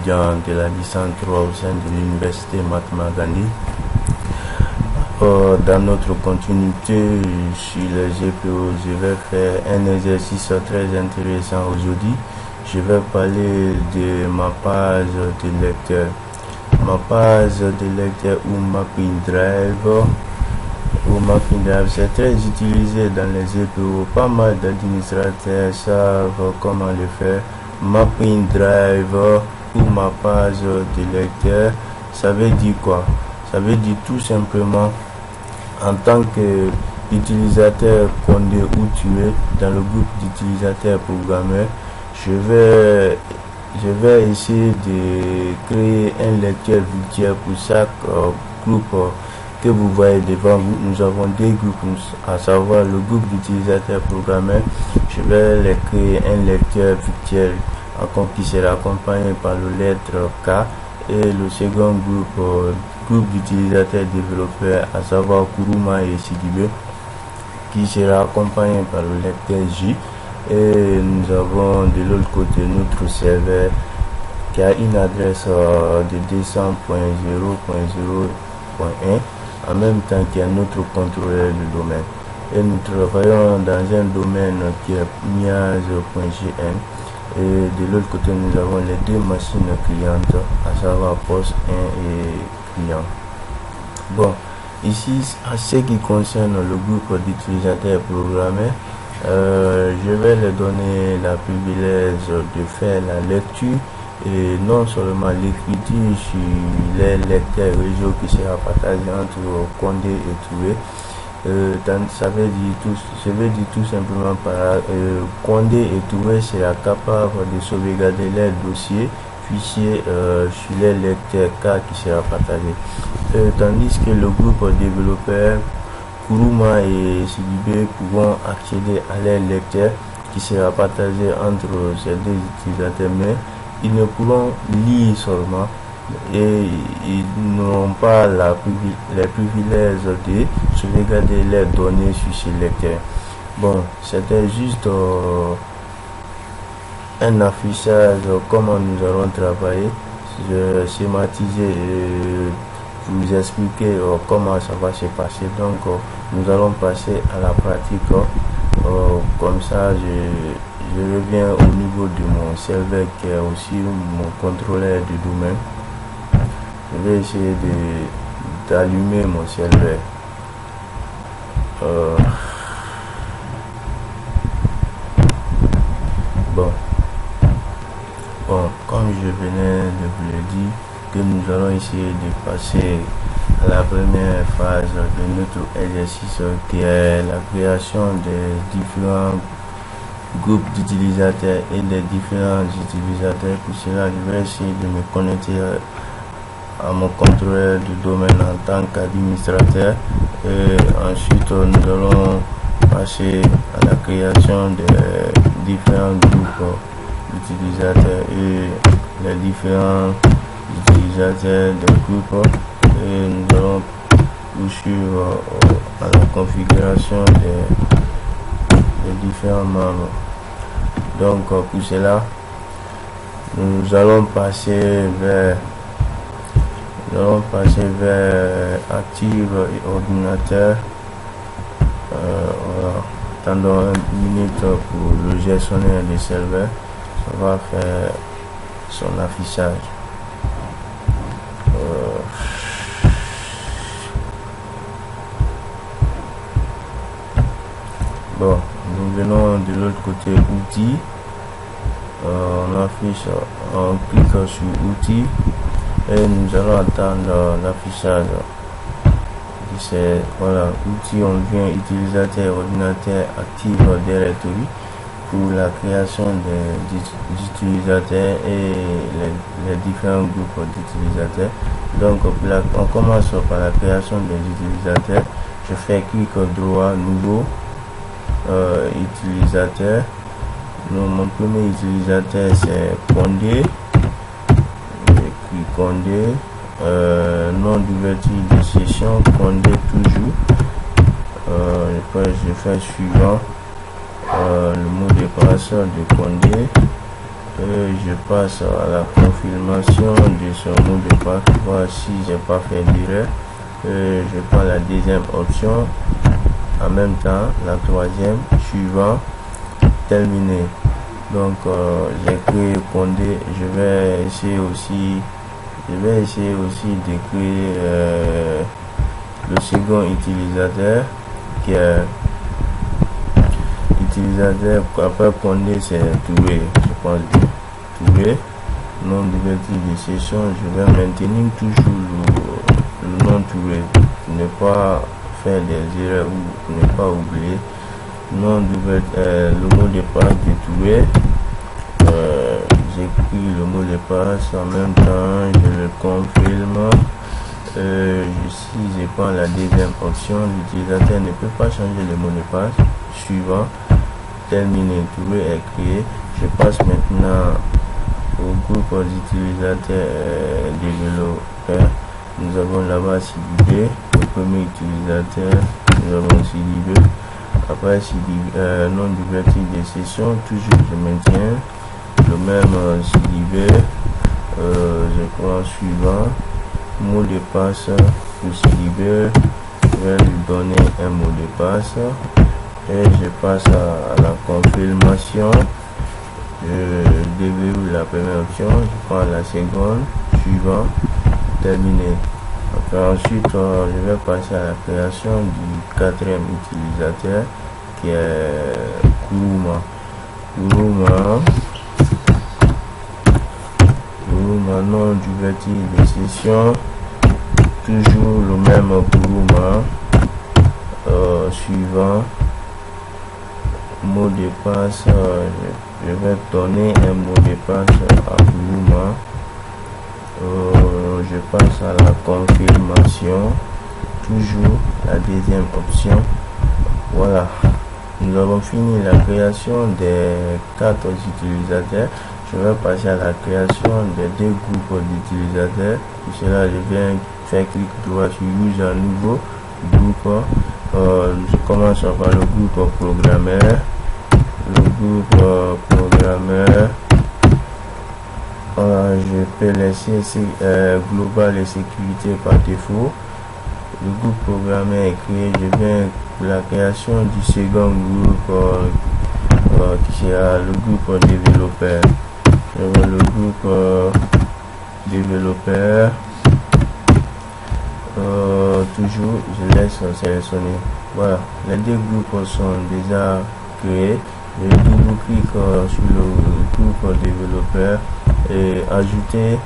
étudiant de la licence 3 au sein de l'université Mahatma Gandhi. Dans notre continuité sur le GPO, je vais faire un exercice très intéressant aujourd'hui. Je vais parler de ma page de lecteur. Ma page de lecteur ou Mapping Drive. C'est très utilisé dans les GPO. Pas mal d'administrateurs savent comment le faire. Mapping Drive ou ma page de lecteur, ça veut dire quoi? Ça veut dire tout simplement, en tant qu'utilisateur Condé ou tu es dans le groupe d'utilisateurs programmeurs, je vais essayer de créer un lecteur virtuel pour chaque groupe que vous voyez devant vous. Nous avons deux groupes, à savoir le groupe d'utilisateurs programmeurs. Je vais les créer un lecteur virtuel qui sera accompagné par le lettre K, et le second groupe d'utilisateurs développeurs, à savoir Kuruma et Sidibé, qui sera accompagné par le lecteur J. Et nous avons de l'autre côté notre serveur qui a une adresse de 200.0.0.1, en même temps qu'il y a notre contrôleur de domaine. Et nous travaillons dans un domaine qui est miaz.gn. Et de l'autre côté, nous avons les deux machines clientes, à savoir poste 1 et client. Bon, ici, à ce qui concerne le groupe d'utilisateurs programmés, je vais leur donner la privilège de faire la lecture, et non seulement l'écriture sur les lecteurs réseau qui sera partagé entre Condé et Touré. Ça veut dire tout simplement par Condé et Touré sera capable de sauvegarder les dossiers, fichiers sur les lecteurs K qui sera partagé. Tandis que le groupe développeur Kuruma et Sidibé pourront accéder à les lecteurs qui sera partagé entre ces deux utilisateurs, mais ils ne pourront lire seulement, et ils n'auront pas les privilèges de sauvegarder les données sur ces lecteurs. Bon, c'était juste un affichage comment nous allons travailler. Je schématisé vous expliquer comment ça va se passer. Donc nous allons passer à la pratique. Comme ça je reviens au niveau de mon serveur qui est aussi mon contrôleur du domaine. Je vais essayer d'allumer mon serveur. Bon, comme je venais de vous le dire, que nous allons essayer de passer à la première phase de notre exercice, qui est la création des différents groupes d'utilisateurs et des différents utilisateurs. Pour cela, je vais essayer de me connecter à mon contrôleur du domaine en tant qu'administrateur, et ensuite nous allons passer à la création des différents groupes d'utilisateurs et les différents utilisateurs des groupes, et nous allons poursuivre à la configuration des différents membres. Donc pour cela, nous allons passer vers Active et ordinateur. Attendons une minute pour le gestionnaire des serveurs. Ça va faire son affichage. Bon, nous venons de l'autre côté outils. On clique sur outils et nous allons attendre l'affichage. Voilà, outils, on vient utilisateur, ordinateur, active directory pour la création des utilisateurs et les différents groupes d'utilisateurs. Donc on commence par la création des utilisateurs. Je fais clic droit, nouveau utilisateur. Mon premier utilisateur c'est Condé. Condé, nom d'ouverture de session Condé toujours. Après je fais suivant, le mot de passe de Condé, Je passe à la confirmation de ce mot de passe. Voici, j'ai pas fait d'erreur. Je prends la deuxième option. En même temps, la troisième, suivant, terminé. Donc, j'ai créé Condé. Je vais essayer aussi de créer le second utilisateur qui est utilisateur après Condé, c'est Touré. Je pense bien. Touré, nom d'ouverture de session. Je vais maintenir toujours le nom Touré. Ne pas faire des erreurs ou ne pas oublier. Nom d'ouverture, le mot de passe de Touré. J'écris le mot de passe en même temps, je le confirme. Si je prends la deuxième option, l'utilisateur ne peut pas changer le mot de passe. Suivant, terminé, Touré est créé. Je passe maintenant au groupe d'utilisateurs développeurs. Nous avons là-bas Sidibé, le premier utilisateur. Nous avons Sidibé. Après Sidibé, nom d'ouverture de session, toujours je maintiens le même Sidibé. Je prends suivant, mot de passe pour Sidibé. Je vais lui donner un mot de passe et je passe à la confirmation. Je déverrouille la première option, je prends la seconde, suivant, terminé. Ensuite, je vais passer à la création du quatrième utilisateur qui est Kuruma. Kuruma, nom d'ouverture de session, toujours le même Kuruma. Suivant, mot de passe, je vais donner un mot de passe à Kuruma. Je passe à la confirmation, toujours la deuxième option. Voilà, nous avons fini la création des 4 utilisateurs. Je vais passer à la création des 2 groupes d'utilisateurs. Pour cela, je viens faire clic droit sur Use un nouveau groupe. Je commence par le groupe programmeur. Le groupe programmeur. Je peux laisser global et sécurité par défaut. Le groupe programmeur est créé. Je viens pour la création du second groupe qui sera le groupe développeur. Je vois le groupe développeur. Toujours je laisse sélectionner. Voilà, les 2 groupes sont déjà créés. Je double-clique sur le groupe développeur et ajouter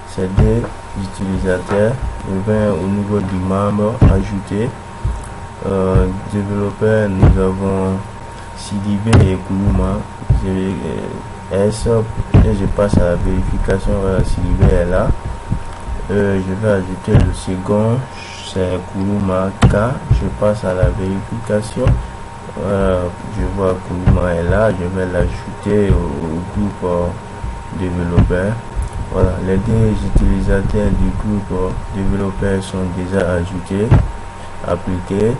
ces 2 utilisateurs. Je vais au niveau du membre ajouter développeur. Nous avons Sidibé et Kuruma. Et je passe à la vérification. Voilà, Sidibé est là. Je vais ajouter le second, c'est Kuruma K. Je passe à la vérification. Je vois Kuruma est là. Je vais l'ajouter au groupe développeur. Voilà, les 2 utilisateurs du groupe développeur sont déjà ajoutés, appliqués,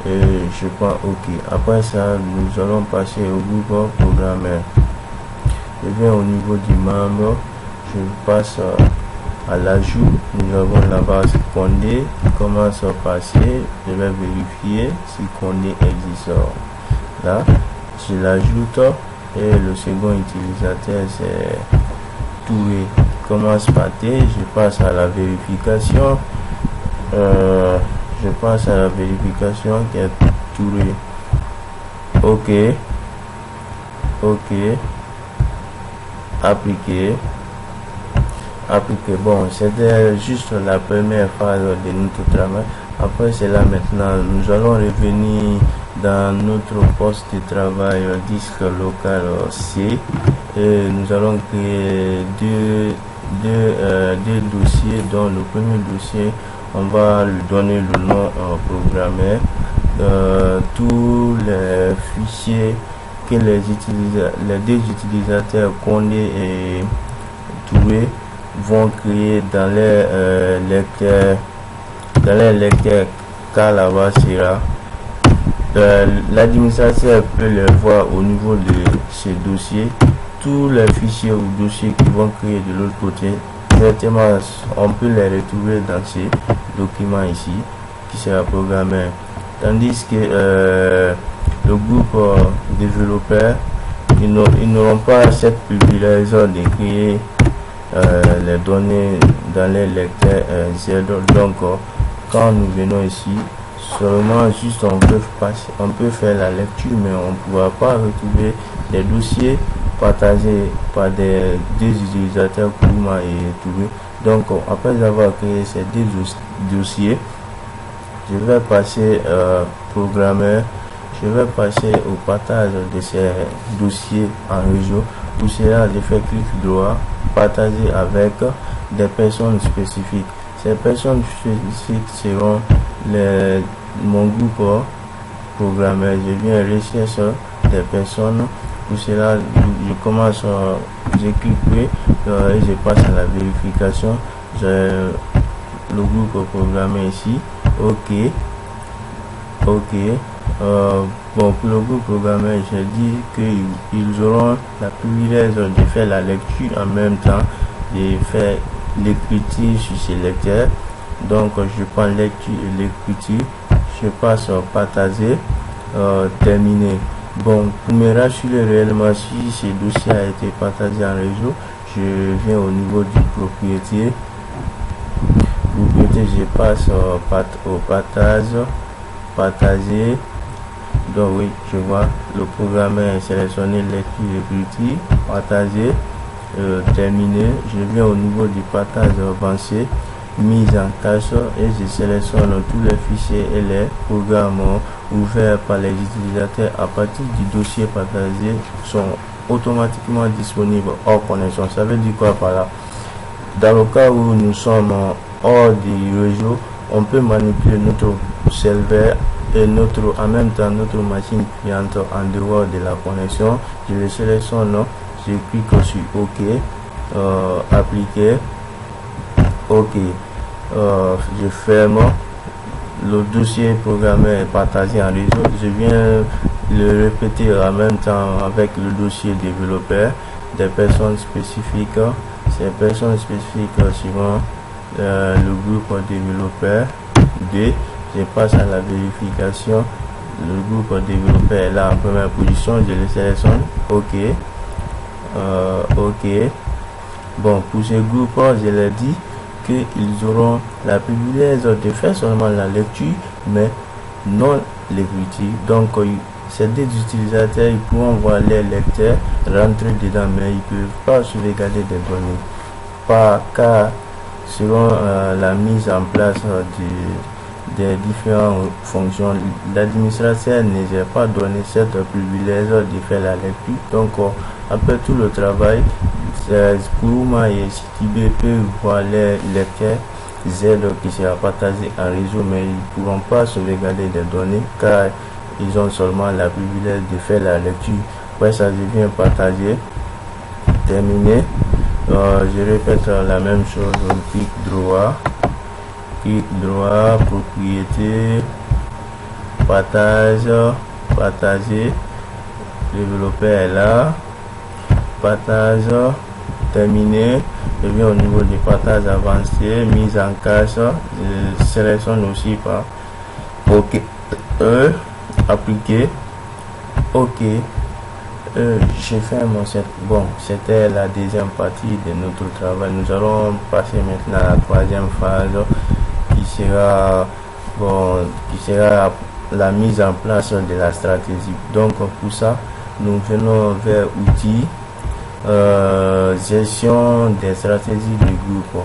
et je prends OK. Après ça, nous allons passer au groupe programmeur. Je viens au niveau du membre, je passe à l'ajout. Nous avons la base Condé. Comment ça passer? Je vais vérifier si Condé existe. Là, je l'ajoute et le second utilisateur c'est Touré. Commence par T. Je passe à la vérification. Je passe à la vérification qui est Touré. OK. Appliquer. Bon, c'était juste la première phase de notre travail. Après cela, maintenant, nous allons revenir dans notre poste de travail disque local C et nous allons créer deux dossiers. Dans le premier dossier, on va lui donner le nom programmeur. Tous les fichiers que les 2 utilisateurs Condé et Touré vont créer dans les lecteurs là-bas sera. L'administrateur peut les voir au niveau de ces dossiers tous les fichiers ou dossiers qui vont créer de l'autre côté, directement on peut les retrouver dans ces documents ici qui sera programmé, tandis que le groupe développeur, ils n'auront pas cette privilège de créer les données dans les lecteurs Z. Donc quand nous venons ici, seulement juste on peut faire la lecture, mais on ne pourra pas retrouver des dossiers partagés par deux utilisateurs Kuruma et Touré. Donc après avoir créé ces deux dossiers, je vais passer programmeur, je vais passer au partage de ces dossiers en réseau. Pour cela, je fais clic droit, partager avec des personnes spécifiques. Ces personnes spécifiques seront mon groupe programmeur. Je viens rechercher des personnes. Pour cela, je commence, je clique et je passe à la vérification. J'ai le groupe programmeur ici. OK. Bon, pour le groupe programmeur, j'ai dit qu'ils auront la privilège de faire la lecture en même temps, de faire l'écriture sur ces lecteurs. Donc, je prends lecture et l'écriture, je passe à partager, terminer. Bon, pour me rassurer réellement si ce dossier a été partagé en réseau, je viens au niveau du propriété. Je passe au partager. Donc oui, je vois le programme est sélectionné, lecture, écriture, partager, terminé. Je viens au niveau du partage avancé, mise en tâche, et je sélectionne tous les fichiers et les programmes ouverts par les utilisateurs à partir du dossier partagé sont automatiquement disponibles hors connexion. Ça veut dire quoi par là? Dans le cas où nous sommes hors du réseau, on peut manipuler notre serveur et en même temps notre machine cliente en dehors de la connexion. Je le sélectionne, je clique sur OK, appliquer, OK, je ferme. Le dossier programmé est partagé en réseau. Je viens le répéter en même temps avec le dossier développeur des personnes spécifiques. Ces personnes spécifiques seront le groupe développeur D. Je passe à la vérification. Le groupe développeur est là en première position. Je le sélectionne. OK. OK. Bon, pour ce groupe, je l'ai dit qu'ils auront la privilège de faire seulement la lecture, mais non l'écriture. Donc, ces deux utilisateurs, ils pourront voir les lecteurs rentrer dedans, mais ils ne peuvent pas sauvegarder des données. Car selon la mise en place des différentes fonctions, l'administrateur ne gère pas donné cette privilège de faire la lecture. Donc, après tout le travail, Kuruma et CityB peuvent voir les lecteurs Z qui sera partagé en réseau, mais ils ne pourront pas sauvegarder des données car ils ont seulement la privilège de faire la lecture. Après ça devient partagé, terminé. Je répète la même chose, clic droit, propriété, partage, partager, développeur est là, partage, terminé. Je viens au niveau du partage avancé, mise en cache, je sélectionne aussi par OK, appliquer, OK. Je ferme cette. Bon, c'était la deuxième partie de notre travail. Nous allons passer maintenant à la troisième phase qui sera la mise en place de la stratégie. Donc pour ça, nous venons vers outils, gestion des stratégies du groupe.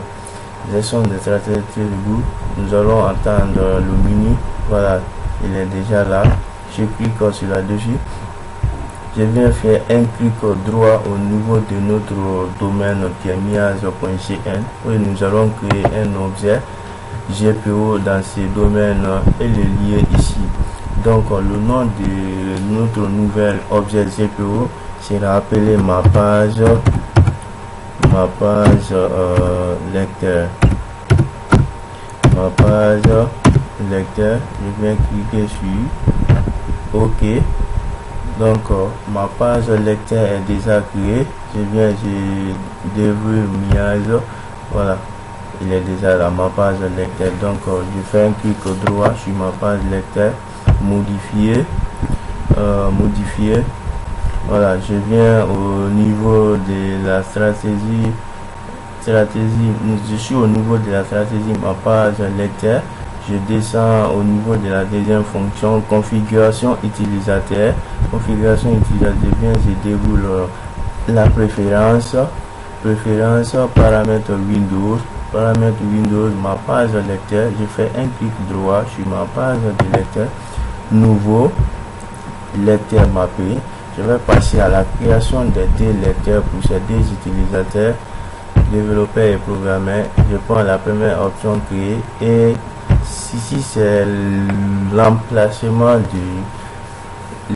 Gestion des stratégies du groupe. Nous allons entendre le menu. Voilà, il est déjà là. Je clique sur là-dessus. Je viens faire un clic droit au niveau de notre domaine qui est miaz.cn où nous allons créer un objet GPO dans ce domaine et le lier ici. Donc le nom de notre nouvel objet GPO sera appelé ma page lecteur. Ma page lecteur. Je viens cliquer sur OK. Donc ma page lecteur est déjà créée. j'ai déverrouillage. Voilà, il est déjà là, ma page lecteur. Donc je fais un clic droit sur ma page lecteur, modifier, voilà, je viens au niveau de la stratégie, je suis au niveau de la stratégie, ma page lecteur. Je descends au niveau de la deuxième fonction, configuration utilisateur. Je déroule la préférence, paramètres Windows, ma page lecteur. Je fais un clic droit sur ma page de lecteur, nouveau lecteur mappé. Je vais passer à la création des deux lecteurs pour ces deux utilisateurs, développeurs et programmeurs. Je prends la première option, créer, et ici c'est l'emplacement du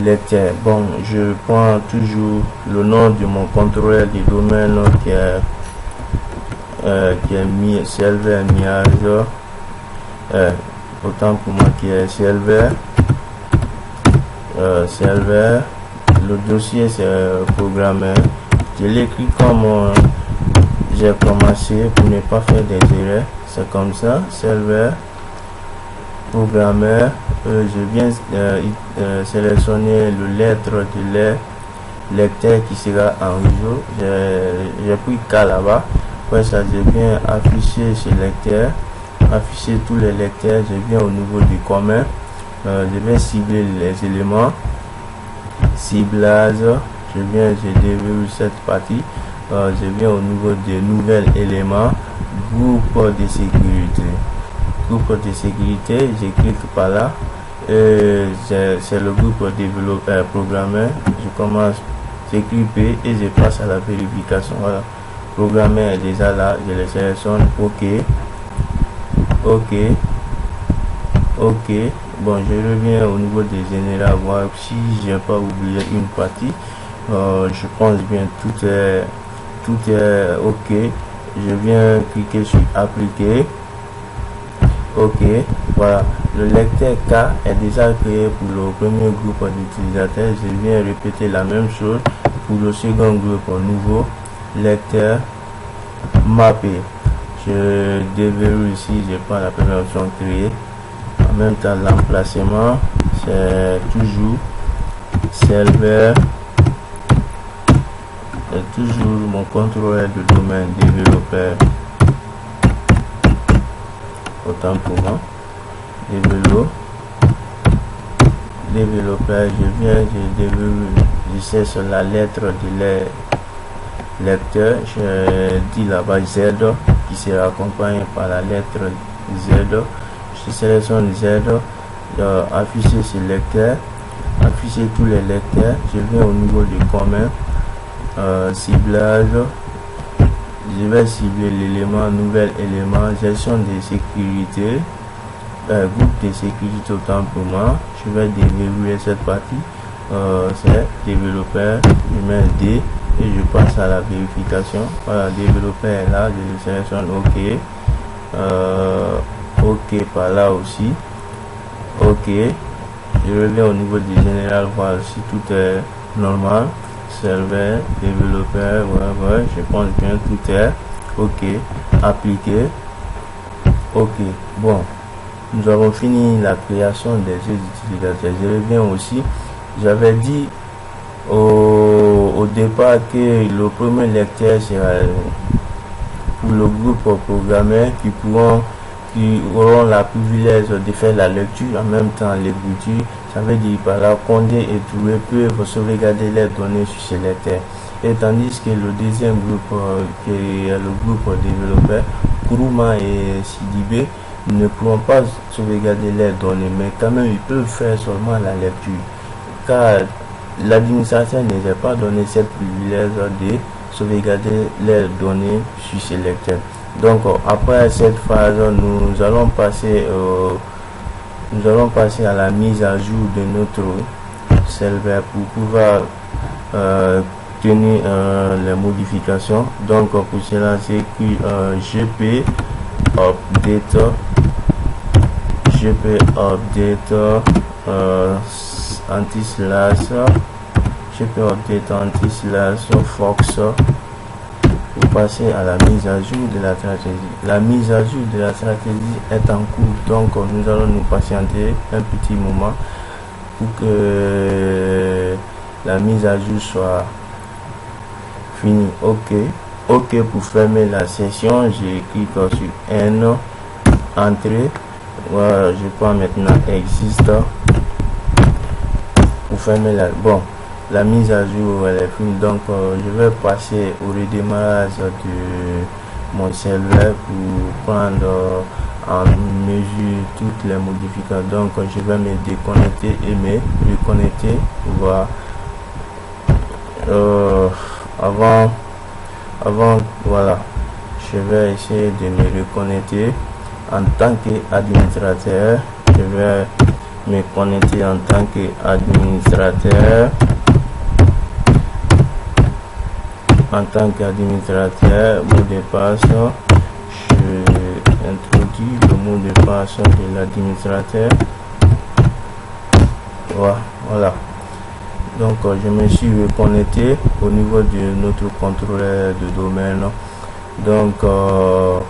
lecteur. Bon, je prends toujours le nom de mon contrôleur du domaine qui est mis serveur mis à jour, autant pour moi qui est serveur. Le dossier c'est programmeur. Je l'écris comme j'ai commencé pour ne pas faire des erreurs. C'est comme ça, serveur, programmeur. Je viens sélectionner le lettre de lecteur qui sera en réseau. J'ai pris K là-bas. Après ça, je viens afficher ce lecteur, afficher tous les lecteurs. Je viens au niveau du commun. Je vais cibler les éléments, ciblage. Je déverrouille cette partie. Je viens au niveau des nouveaux éléments, groupe de sécurité. Je clique par là. C'est le groupe développeur programmeur. Je commence, j'écris P et je passe à la vérification. Voilà, programmeur est déjà là. Je le sélectionne. OK. Bon, je reviens au niveau des généraux, voir si j'ai pas oublié une partie. Je pense bien tout est OK. Je viens cliquer sur appliquer. OK, voilà, le lecteur K est déjà créé pour le premier groupe d'utilisateurs. Je viens répéter la même chose pour le second groupe, nouveau lecteur mappé. Je déverrouille ici, je prends la première option, créer. En même temps, l'emplacement c'est toujours serveur, et toujours mon contrôleur de domaine développeur, autant pour moi, développeur. Je déverrouille, je sais sur la lettre de lecteur. Je dis là-bas Z qui sera accompagné par la lettre Z. Je sélectionne Z, afficher ce lecteur, afficher tous les lecteurs. Je viens au niveau du commun, ciblage. Je vais cibler l'élément, nouvel élément, gestion de sécurité, groupe de sécurité autant pour moi. Je vais déverrouiller cette partie. C'est développeur, je mets D et je passe à la vérification. Voilà, développeur est là, je sélectionne OK. OK par là aussi. OK. Je reviens au niveau du général, voir si tout est normal. Serveur, développeur, ouais, je pense bien tout est OK. Appliquer. OK. Bon, nous avons fini la création des jeux utilisateurs. Je reviens aussi. J'avais dit au départ que le premier lecteur sera pour le groupe programmeur qui auront la privilège de faire la lecture en même temps l'écriture. Ça veut dire par là Condé et Touré peuvent sauvegarder les données sur ces lecteurs. Et tandis que le deuxième groupe, qui est le groupe développeur, Kourouma et Sidibé, ne pourront pas sauvegarder les données, mais quand même ils peuvent faire seulement la lecture. Car l'administrateur ne n'a pas donné cette privilège de sauvegarder les données sur ces lecteurs. Donc après cette phase, nous allons passer à la mise à jour de notre serveur pour pouvoir tenir les modifications. Donc pour cela, c'est écrit gp update anti/, GPU Update anti-Fox. Vous passez à la mise à jour de la stratégie. La mise à jour de la stratégie est en cours, donc nous allons nous patienter un petit moment pour que la mise à jour soit finie. OK pour fermer la session. Je clique sur un entrée. Voilà, je prends maintenant existe pour fermer la mise à jour. Elle est finie, donc je vais passer au redémarrage de mon serveur pour prendre en mesure toutes les modifications. Donc je vais me déconnecter et me reconnecter. Voilà. Avant, voilà, je vais essayer de me reconnecter en tant qu'administrateur. Je vais me connecter en tant qu'administrateur. En tant qu'administrateur, mot de passe, je introduis le mot de passe de l'administrateur. Voilà. Donc je me suis reconnecté au niveau de notre contrôleur de domaine. Donc je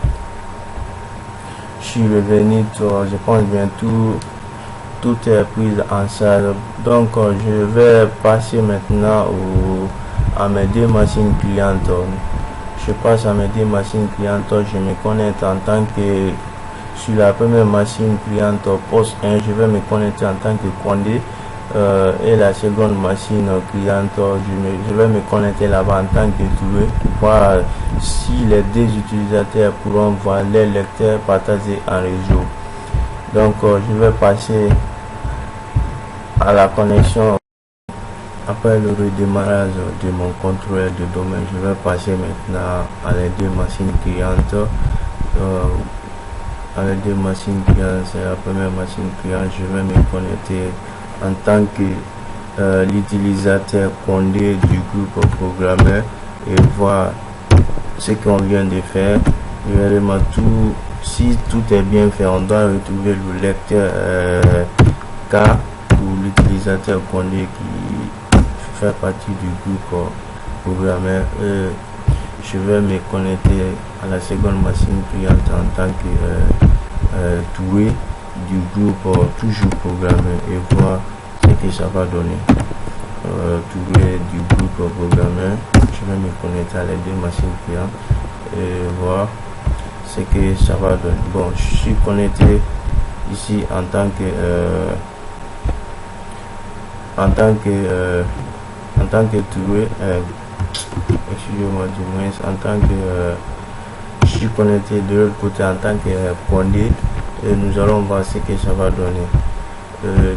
suis revenu, je pense bien tout est pris en salle. Donc je vais passer maintenant à mes deux machines clientes. Je passe à mes deux machines clientes. Je me connecte en tant que sur la première machine cliente poste 1, je vais me connecter en tant que Condé. Et la seconde machine cliente, je vais me connecter là-bas en tant que Touré pour voir si les deux utilisateurs pourront voir les lecteurs partagés en réseau. Donc je vais passer à la connexion. Après le redémarrage de mon contrôleur de domaine, je vais passer maintenant à les deux machines clientes. À les deux machines clientes, c'est la première machine cliente. Je vais me connecter en tant que l'utilisateur Condé du groupe programmeur et voir ce qu'on vient de faire. Vraiment si tout est bien fait, on doit retrouver le lecteur K pour l'utilisateur Condé qui fait partie du groupe programmeur. Je vais me connecter à la seconde machine cliente en tant que Touré du groupe toujours programmé et voir ce que ça va donner. Touré du groupe programmé, je vais me connecter à les deux machines clientes et voir ce que ça va donner. Bon, je suis connecté ici en tant que Touré, excusez-moi du moins, en tant que je suis connecté de l'autre côté en tant que Condé. Et nous allons voir ce que ça va donner.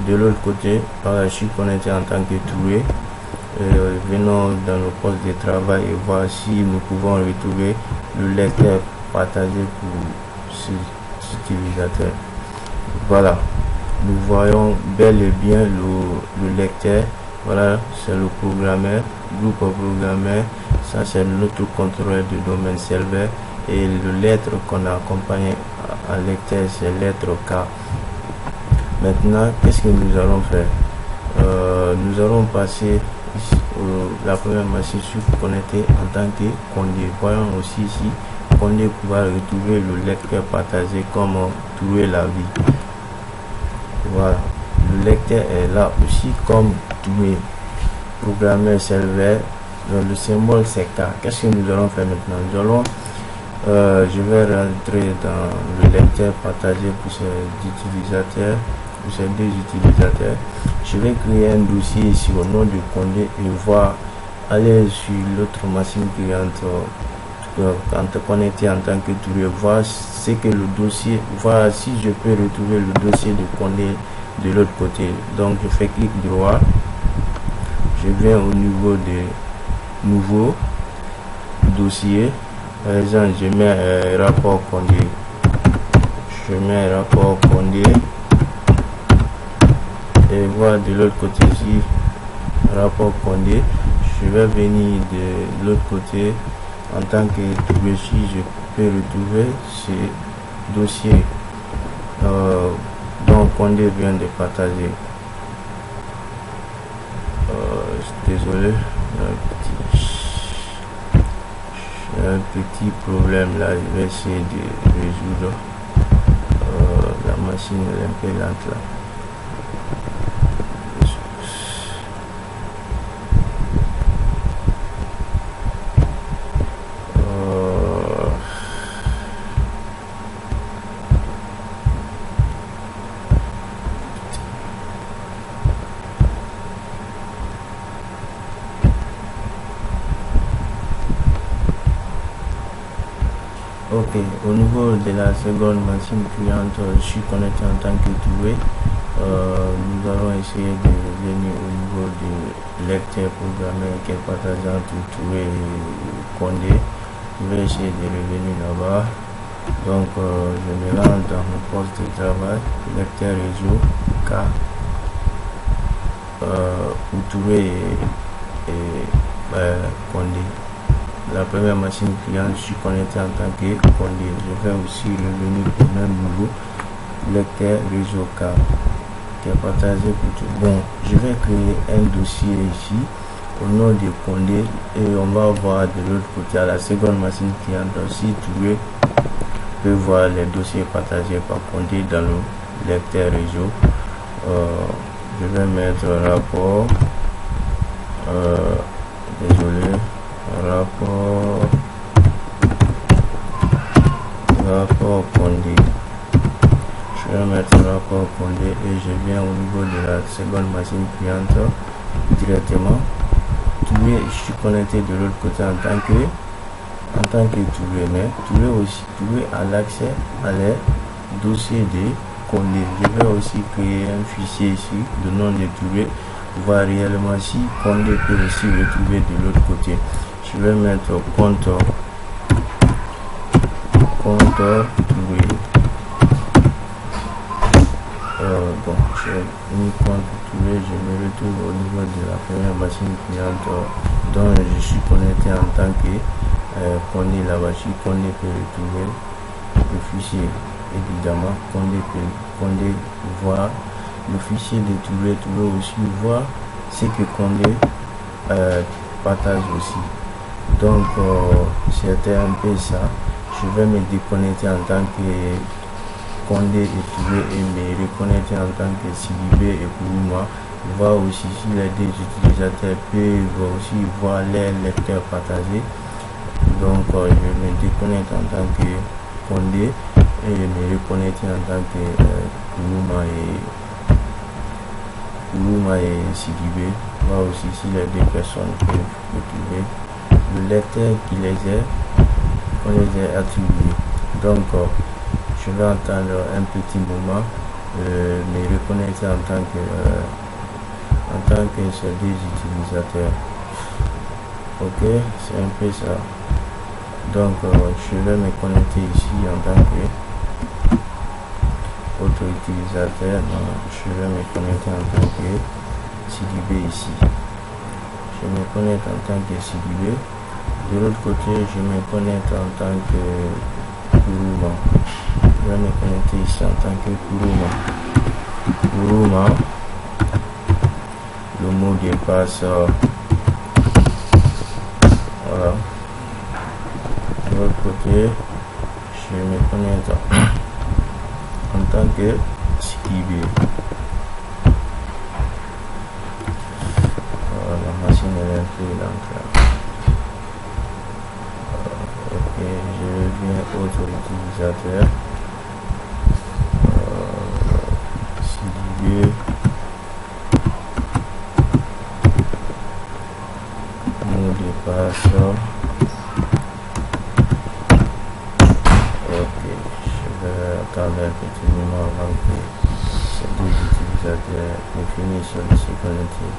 De l'autre côté, je suis connecté en tant que Touré. Venons dans le poste de travail et voir si nous pouvons retrouver le lecteur partagé pour ces utilisateurs. Voilà, nous voyons bel et bien le lecteur. Voilà, c'est le programmeur, groupe programmeur. Ça, c'est notre contrôleur de domaine serveur. Et le lettre qu'on a accompagné à lecteur, c'est lettre K. Maintenant, qu'est-ce que nous allons faire? Nous allons passer ici, la première machine sur connecter en tant que Condé. Voyons aussi ici, Condé pouvoir retrouver le lecteur partagé comme trouver la vie. Voilà, le lecteur est là aussi comme trouver programmeur serveur. Donc le symbole c'est K. Qu'est-ce que nous allons faire maintenant? Nous allons je vais rentrer dans le lecteur partagé pour ces utilisateurs, pour ces deux utilisateurs. Je vais créer un dossier ici au nom de Condé et voir, aller sur l'autre machine cliente, quand connecté en tant que Touré, voir ce que le dossier, voir si je peux retrouver le dossier de Condé de l'autre côté. Donc je fais clic droit, je viens au niveau de nouveau dossier. Par exemple, je mets rapport Condé. Je mets rapport Condé. Et voir de l'autre côté ici, rapport Condé. Je vais venir de l'autre côté en tant que Touré. Si je peux retrouver ce dossier dont Condé vient de partager. Désolé, j'ai un petit problème là, je vais essayer de résoudre. La machine est un peu lente là. Ok, au niveau de la seconde machine cliente, je suis connecté en tant que doué. Nous allons essayer de revenir au niveau du lecteur programmé qui est partagé entre Doué et Condé. Je vais essayer de revenir là-bas. Donc, je me rends dans mon poste de travail, lecteur réseau K, pour Doué et Condé. La première machine cliente, je suis connecté en tant que Condé. Je vais aussi revenir au même niveau lecteur réseau K qui est partagé pour tout. Bon, je vais créer un dossier ici au nom de Condé et on va voir de l'autre côté à la seconde machine cliente aussi. Tu peux voir les dossiers partagés par Condé dans le lecteur réseau. Je vais mettre rapport. Désolé. Rapport Condé. Je vais mettre rapport Condé et je viens au niveau de la seconde machine cliente directement. Doué, je suis connecté de l'autre côté en tant que Doué, mais Doué a l'accès à les dossiers de Condé. Je vais aussi créer un fichier ici de nom de Doué pour voir réellement si Condé peut aussi retrouver de l'autre côté. Je vais mettre compte Doué. Bon, j'ai mis compte Doué, je me retrouve au niveau de la première machine cliente dont je suis connecté en tant que Condé là-bas. Si Condé peut retrouver le fichier, évidemment, Condé voit le fichier de Doué, Doué aussi voit ce que Condé partage aussi. Donc, c'était un peu ça. Je vais me déconnecter en tant que Condé et Doué et me reconnecter en tant que Sidibé et Kourouma. Voir aussi si les deux utilisateurs peuvent aussi voir les lecteurs partagés. Donc, je me déconnecte en tant que Condé et me reconnecter en tant que Kourouma et Sidibé. Voir aussi si les deux personnes peuvent retrouver le lecteur qui les a attribués. Donc, je vais attendre un petit moment, me reconnecter en tant que ces deux utilisateurs. Ok, c'est un peu ça. Donc, je vais me connecter ici en tant que autre utilisateur. Donc, je vais me connecter en tant que Sidibé ici. Je me connecte en tant que Sidibé. De l'autre côté, je me connecte en tant que Kourouma. Je vais me connecter ici en tant que Kourouma. Le mot de passe. Voilà. De l'autre côté, je me connecte en tant que Sidibé. La machine est un peu lente. Ok, je reviens autre utilisateur. Sidibé. Mot de passe. Ok, je vais attendre un petit moment avant que ces deux utilisateurs ne finissent de se connecter.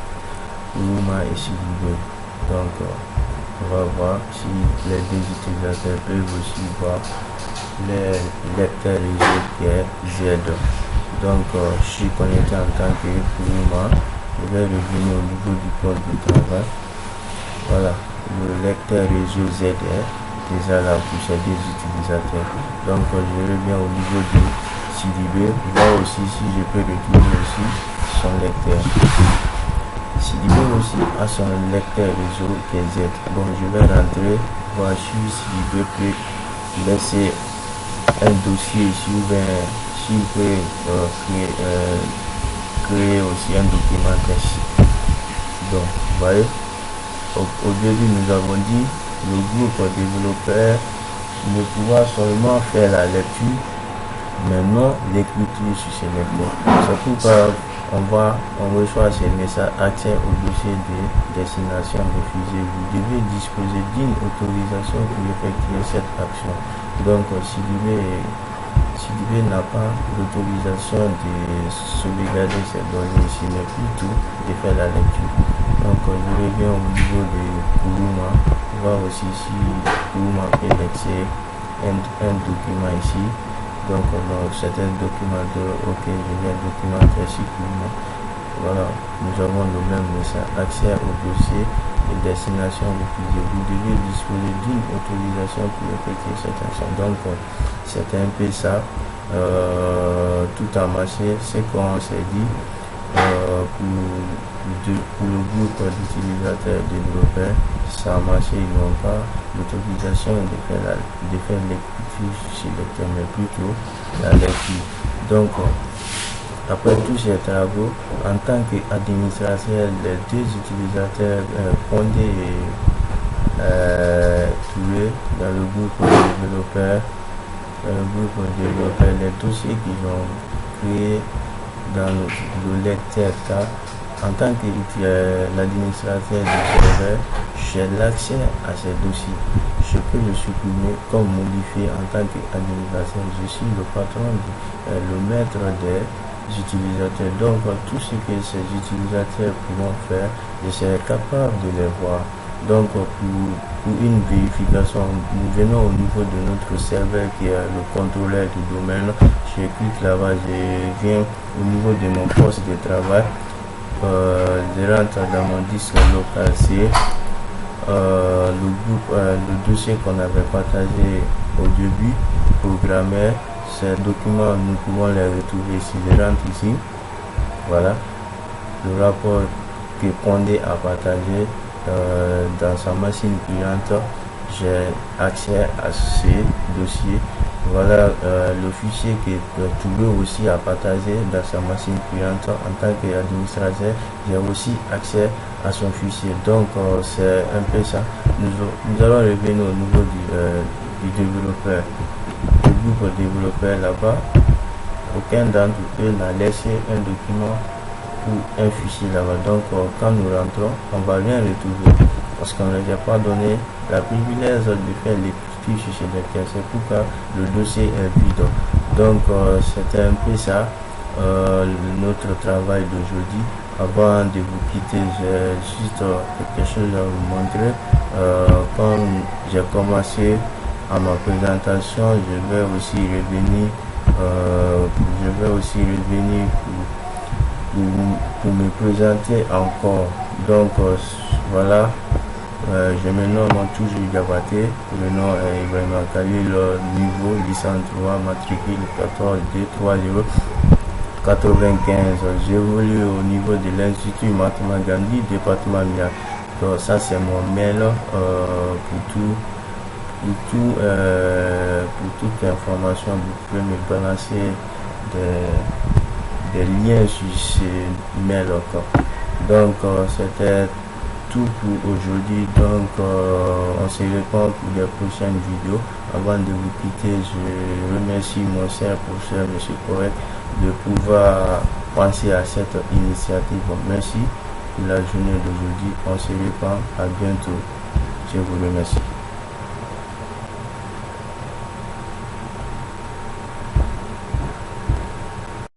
Kourouma et Sidibé. Donc, on va voir si les deux utilisateurs peuvent aussi voir les lecteurs réseau qui est Z. Donc, je suis connecté en tant que Kourouma. Je vais revenir au niveau du poste de travail. Voilà, le lecteur réseau Z est déjà là pour ces deux utilisateurs. Donc, je reviens au niveau de Sidibé, voir aussi si je peux retrouver aussi son lecteur. Sidibé aussi à son lecteur réseau TZ. Bon, je vais rentrer, voir s'il veut laisser un dossier ici ou bien s'il peut créer aussi un document ici. Donc, vous voyez, au début nous avons dit le groupe développeur ne pourra seulement faire la lecture, mais non l'écriture sur ces lecteurs. C'est pourquoi on reçoit ces messages accès au dossier de destination refusé. Vous devez disposer d'une autorisation pour effectuer cette action. Donc, si l'IB n'a pas l'autorisation de sauvegarder ces données ici, mais plutôt de faire la lecture. Donc, je reviens au niveau de Kuruma. On va aussi si Kuruma peut laisser un document ici. Donc, c'est un document ok, je viens documenter ici Kuruma. Voilà, nous avons le même message accès au dossier de destination refusée. Vous devez disposer d'une autorisation pour effectuer cette action. Donc, c'est un peu ça. Tout a marché, c'est qu'on s'est dit pour le groupe d'utilisateurs développeurs, ça a marché, ils n'ont pas l'autorisation de faire l'écriture chez le lecteur, mais plutôt la lecture. Donc, après tous ces travaux, en tant qu'administrateur, les deux utilisateurs Pondé et Touré dans le groupe développeur, les dossiers qu'ils ont créés dans le lecteur K, en tant que l'administrateur du serveur, j'ai l'accès à ces dossiers. Je peux le supprimer comme modifier en tant qu'administrateur. Je suis le patron, le maître des utilisateurs. Donc, tout ce que ces utilisateurs pourront faire, je serai capable de les voir. Donc, pour une vérification, nous venons au niveau de notre serveur qui est le contrôleur du domaine. Je clique là-bas, je viens au niveau de mon poste de travail. Je rentre dans mon disque local, c'est le dossier qu'on avait partagé au début, programmé. Ces documents, nous pouvons les retrouver ici. Je rentre ici, voilà, le rapport que Pondé a partagé dans sa machine cliente. J'ai accès à ces dossiers. Voilà le fichier que Touré aussi a partagé dans sa machine cliente. En tant qu'administrateur, j'ai aussi accès à son fichier. Donc, c'est un peu ça. Nous allons revenir au niveau du développeur. Le groupe développeur là-bas, aucun d'entre eux n'a laissé un document ou un fichier là-bas. Donc, quand nous rentrons, on va rien retrouver parce qu'on ne nous a pas donné la privilège de faire l'écriture chez les lecteurs. C'est pourquoi le dossier est vide. Donc, c'était un peu ça notre travail d'aujourd'hui. Avant de vous quitter, j'ai juste quelque chose à vous montrer. Quand j'ai commencé à ma présentation, je vais aussi revenir pour me présenter encore. Donc voilà, je me nomme toujours Diabaté, le nom est Ibrahim Khalil, niveau licence 3, matricule 14 230 95. J'évolue au niveau de l'Institut Mahatma Gandhi, département Mia. Donc ça c'est mon mail pour toute information. Vous pouvez me balancer des liens sur ces mails. Donc c'était tout pour aujourd'hui. Donc on se reprend pour les prochaines vidéos. Avant de vous quitter, je remercie mon cher professeur M. Correct de pouvoir penser à cette initiative. Merci pour la journée d'aujourd'hui. On se reprend. À bientôt. Je vous remercie.